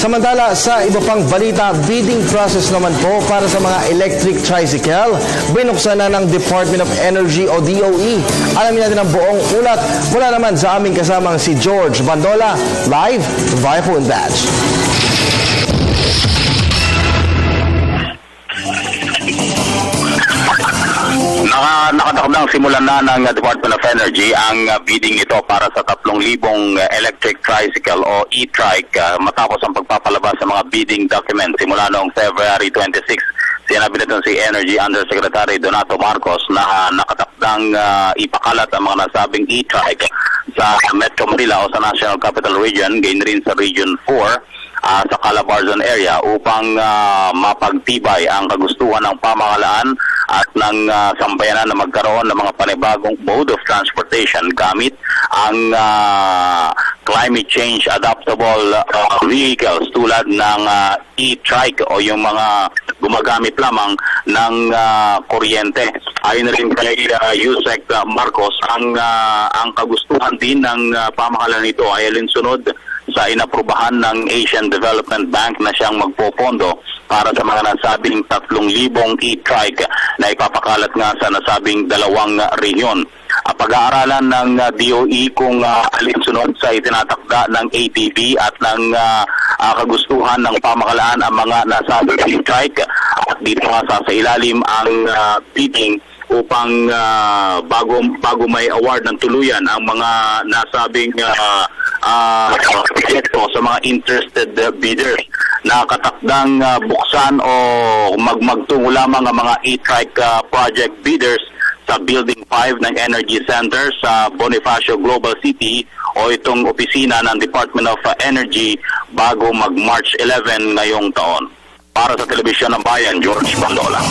Samantala, sa iba pang balita, bidding process naman po para sa mga electric tricycle, binuksan na ng Department of Energy o DOE. Alamin natin ang buong ulat mula naman sa aming kasamang si George Bandola, live via phone badge. Nakatakdang simulan na ng Department of Energy ang bidding nito para sa 3,000 electric tricycle o e-trike matapos ang pagpapalabas sa mga bidding documents simula noong February 26. Sinabi nito si Energy Undersecretary Donato Marcos na nakatakdang ipakalat ang mga nasabing e-trike sa Metro Manila o sa National Capital Region, gayon rin sa Region 4 sa Calabarzon area upang mapagtibay ang kagustuhan ng pamahalaan at ng sambayanan na magkaroon ng mga panibagong mode of transportation gamit ang climate change adaptable vehicles tulad ng e-trike o yung mga gumagamit lamang ng kuryente. Ayon rin kay Yusek Marcos, ang kagustuhan din ng pamahalaan nito ay alinsunod sa inaprubahan ng Asian Development Bank na siyang magpopondo para sa mga nasabing 3,000 e-trike na ipapakalat nga sa nasabing 2 rehiyon. Pag-aaralan ng DOE kung alinsunod sa itinatakda ng ATV at ng kagustuhan ng pamahalaan ang mga nasabing e-trike at dito nga sa ilalim ang bidding upang bago may award ng tuluyan ang mga nasabing proyekto sa mga interested bidders. Nakatakdang buksan o magtungo lamang ang mga e-trike project bidders sa Building 5 ng Energy Center sa Bonifacio Global City o itong opisina ng Department of Energy bago mag-March 11 ngayong taon. Para sa Telebisyon ng Bayan, George Bandola.